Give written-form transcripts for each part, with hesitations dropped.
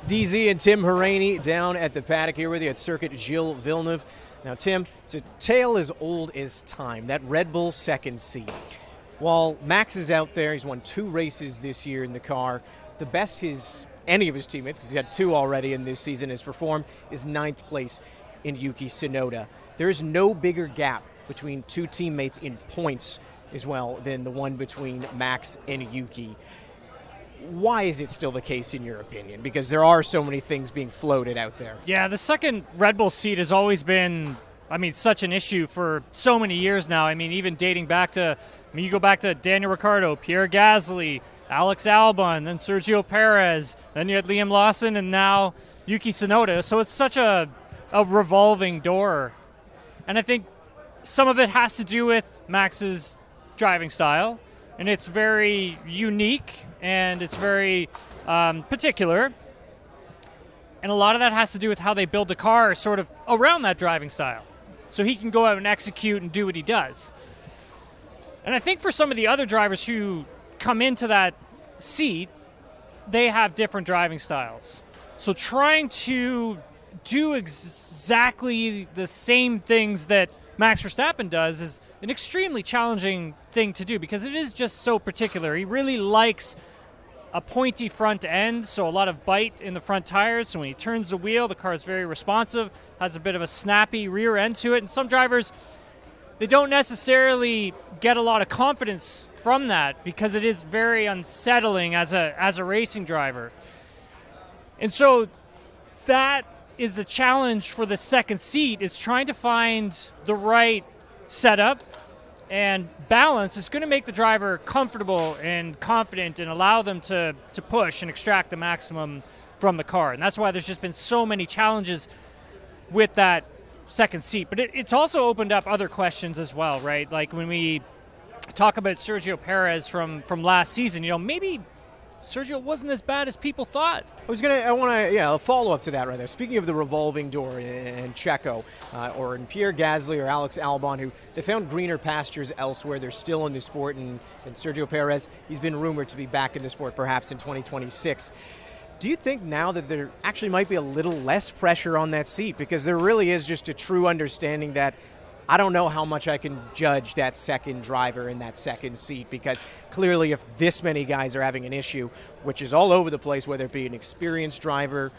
DZ and Tim Hauraney down at the paddock here with you at Circuit Gilles Villeneuve. Now, Tim, it's a tale as old as time, that Red Bull second seat. While Max is out there, he's won 2 races this year in the car. The best any of his teammates, because he's had 2 already in this season, has performed, is 9th place in Yuki Tsunoda. There is no bigger gap between 2 teammates in points as well than the one between Max and Yuki. Why is it still the case in your opinion? Because there are so many things being floated out there. Yeah, the second Red Bull seat has always been, such an issue for so many years now. Even dating back to, you go back to Daniel Ricciardo, Pierre Gasly, Alex Albon, then Sergio Perez, then you had Liam Lawson, and now Yuki Tsunoda. So it's such a revolving door. And I think some of it has to do with Max's driving style. And it's very unique, and it's very particular. And a lot of that has to do with how they build the car sort of around that driving style. So he can go out and execute and do what he does. And I think for some of the other drivers who come into that seat, they have different driving styles. So trying to do exactly the same things that Max Verstappen does is an extremely challenging thing to do because it is just so particular. He really likes a pointy front end, so a lot of bite in the front tires. So when he turns the wheel, the car is very responsive, has a bit of a snappy rear end to it. And some drivers, they don't necessarily get a lot of confidence from that because it is very unsettling as a racing driver. And so that is the challenge for the second seat, is trying to find the right setup and balance is going to make the driver comfortable and confident and allow them to push and extract the maximum from the car. And that's why there's just been so many challenges with that second seat. But it's also opened up other questions as well, right? Like when we talk about Sergio Perez from last season, maybe Sergio wasn't as bad as people thought. A follow-up to that right there. Speaking of the revolving door in Checo, or in Pierre Gasly or Alex Albon, who they found greener pastures elsewhere. They're still in the sport, and Sergio Perez, he's been rumored to be back in the sport perhaps in 2026. Do you think now that there actually might be a little less pressure on that seat? Because there really is just a true understanding that I don't know how much I can judge that second driver in that second seat, because clearly if this many guys are having an issue, which is all over the place, whether it be an experienced driver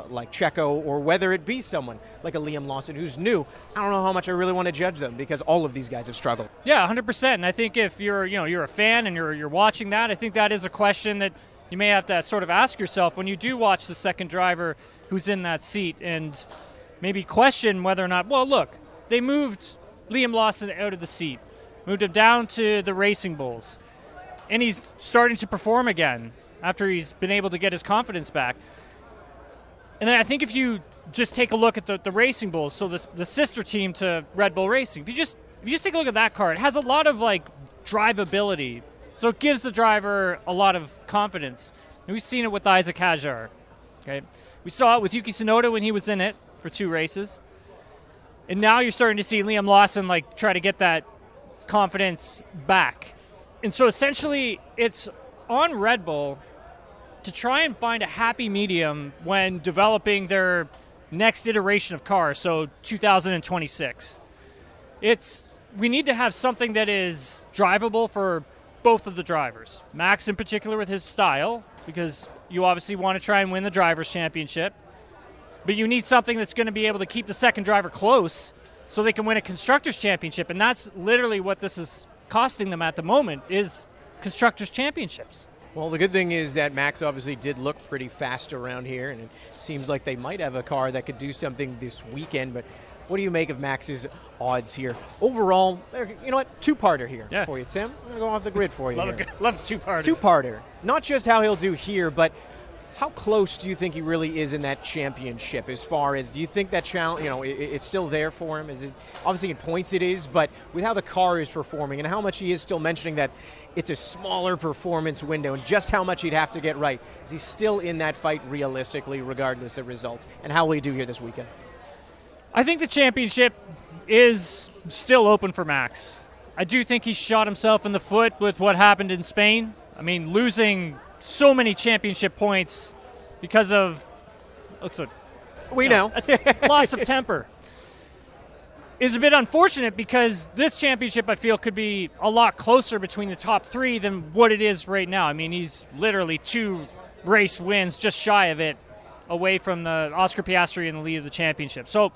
like Checo or whether it be someone like a Liam Lawson who's new, I don't know how much I really want to judge them because all of these guys have struggled. Yeah, 100%. And I think if you're a fan and you're watching that, I think that is a question that you may have to sort of ask yourself when you do watch the second driver who's in that seat and maybe question whether or not, well, look, they moved Liam Lawson out of the seat, moved him down to the Racing Bulls, and he's starting to perform again after he's been able to get his confidence back. And then I think if you just take a look at the Racing Bulls, so the sister team to Red Bull Racing, if you just take a look at that car, it has a lot of drivability, so it gives the driver a lot of confidence. And we've seen it with Isaac Hadjar. Okay, we saw it with Yuki Tsunoda when he was in it for 2 races. And now you're starting to see Liam Lawson try to get that confidence back. And so essentially it's on Red Bull to try and find a happy medium when developing their next iteration of cars, so 2026. We need to have something that is drivable for both of the drivers. Max in particular with his style, because you obviously want to try and win the Drivers' Championship. But you need something that's going to be able to keep the second driver close so they can win a Constructors' Championship. And that's literally what this is costing them at the moment, is Constructors' Championships. Well, the good thing is that Max obviously did look pretty fast around here, and it seems like they might have a car that could do something this weekend. But what do you make of Max's odds here? Overall, you know what? Two-parter here for you, Tim. I'm going to go off the grid for you. Love a two-parter. Two-parter. Not just how he'll do here, but how close do you think he really is in that championship? As far as, do you think that challenge, it's still there for him? Is it obviously in points it is, but with how the car is performing and how much he is still mentioning that it's a smaller performance window and just how much he'd have to get right, is he still in that fight realistically, regardless of results? And how will he do here this weekend? I think the championship is still open for Max. I do think he shot himself in the foot with what happened in Spain. Losing so many championship points because of We know. Loss of temper. Is a bit unfortunate because this championship, I feel, could be a lot closer between the top three than what it is right now. I mean, he's literally 2 race wins, just shy of it, away from the Oscar Piastri in the lead of the championship. So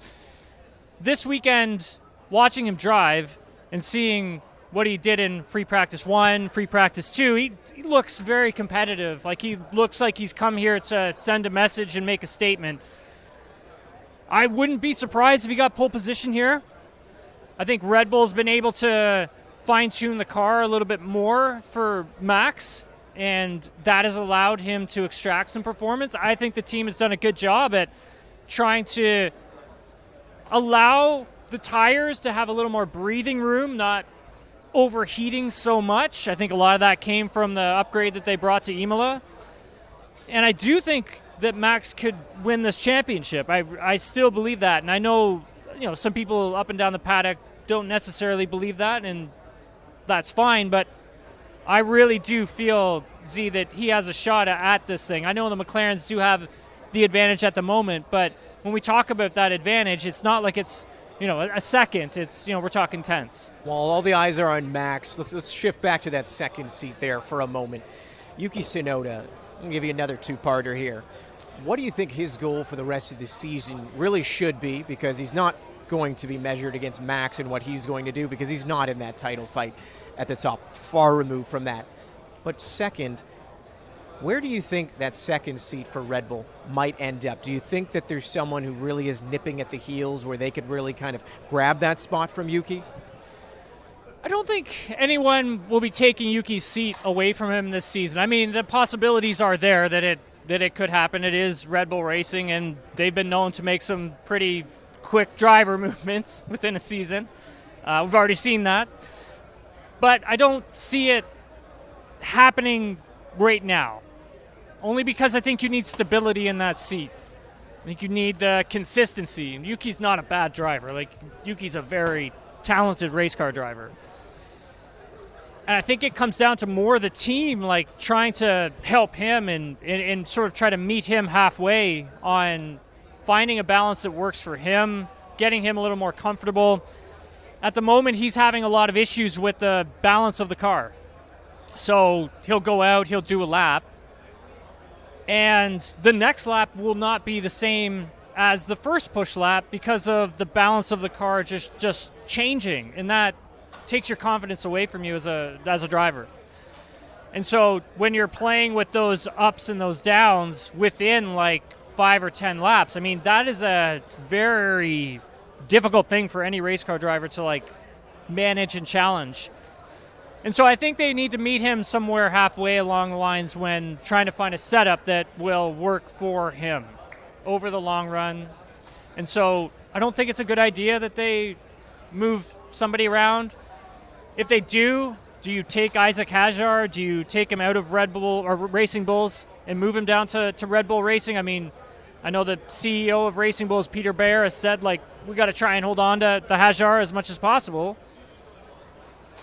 this weekend, watching him drive and seeing what he did in free practice 1, free practice 2, he looks very competitive. Like, he looks like he's come here to send a message and make a statement. I wouldn't be surprised if he got pole position here. I think Red Bull's been able to fine-tune the car a little bit more for Max, and that has allowed him to extract some performance. I think the team has done a good job at trying to allow the tires to have a little more breathing room, not overheating so much. I think a lot of that came from the upgrade that they brought to Imola. And I do think that Max could win this championship. I still believe that. And I know, some people up and down the paddock don't necessarily believe that, and that's fine. But I really do feel, Z, that he has a shot at this thing. I know the McLarens do have the advantage at the moment, but when we talk about that advantage, it's not like it's a second. It's, we're talking tenths. While all the eyes are on Max, let's shift back to that second seat there for a moment. Yuki Tsunoda, I'll give you another two-parter here. What do you think his goal for the rest of the season really should be? Because he's not going to be measured against Max and what he's going to do, because he's not in that title fight at the top, far removed from that. But second, where do you think that second seat for Red Bull might end up? Do you think that there's someone who really is nipping at the heels where they could really kind of grab that spot from Yuki? I don't think anyone will be taking Yuki's seat away from him this season. I mean, the possibilities are there that it could happen. It is Red Bull Racing, and they've been known to make some pretty quick driver movements within a season. We've already seen that. But I don't see it happening right now, only because I think you need stability in that seat. I think you need the consistency. And Yuki's not a bad driver. Like, Yuki's a very talented race car driver. And I think it comes down to more the team, like, trying to help him and sort of try to meet him halfway on finding a balance that works for him, getting him a little more comfortable. At the moment, he's having a lot of issues with the balance of the car. So he'll go out, he'll do a lap, and the next lap will not be the same as the first push lap because of the balance of the car just changing, and that takes your confidence away from you as a driver. And so when you're playing with those ups and those downs within like 5 or 10 laps, I mean, that is a very difficult thing for any race car driver to like manage and challenge. And so I think they need to meet him somewhere halfway along the lines when trying to find a setup that will work for him over the long run. And so I don't think it's a good idea that they move somebody around. If they do you take Isaac Hadjar? Do you take him out of Red Bull or Racing Bulls and move him down to Red Bull Racing? I mean, I know the CEO of Racing Bulls, Peter Baer, has said, like, we got to try and hold on to the Hadjar as much as possible.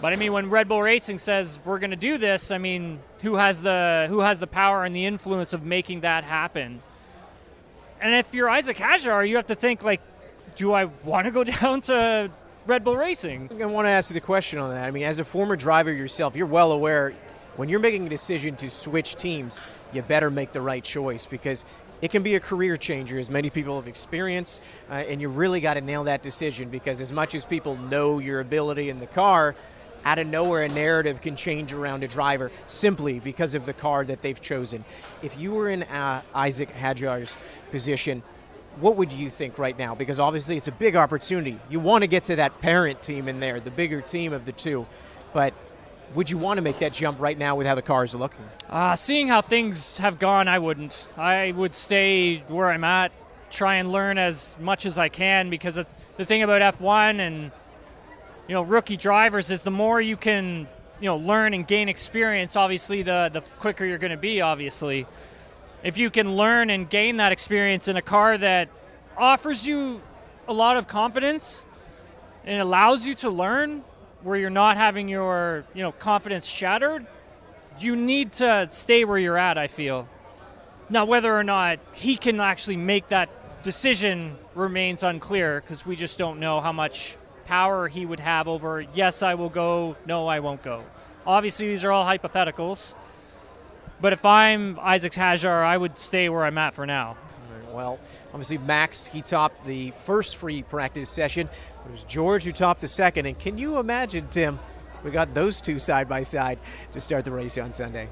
But I mean, when Red Bull Racing says we're going to do this, I mean, who has the power and the influence of making that happen? And if you're Isaac Hadjar, you have to think, like, do I want to go down to Red Bull Racing? I want to ask you the question on that. I mean, as a former driver yourself, you're well aware when you're making a decision to switch teams, you better make the right choice, because it can be a career changer, as many people have experienced, and you really got to nail that decision, because as much as people know your ability in the car, out of nowhere a narrative can change around a driver simply because of the car that they've chosen. If you were in Isaac Hadjar's position, what would you think right now? Because obviously it's a big opportunity. You want to get to that parent team in there, the bigger team of the two, but would you want to make that jump right now with how the car is looking? Seeing how things have gone, I wouldn't. I would stay where I'm at, try and learn as much as I can, because the thing about F1 and rookie drivers is the more you can learn and gain experience, obviously the quicker you're going to be, obviously. If you can learn and gain that experience in a car that offers you a lot of confidence and allows you to learn, where you're not having your confidence shattered, you need to stay where you're at, I feel. Now, whether or not he can actually make that decision remains unclear, because we just don't know how much power he would have over, yes, I will go, no, I won't go. Obviously, these are all hypotheticals, but if I'm Isaac Hajar, I would stay where I'm at for now. Well, obviously Max, he topped the first free practice session. It was George who topped the second, and can you imagine, Tim, we got those two side by side to start the race on Sunday.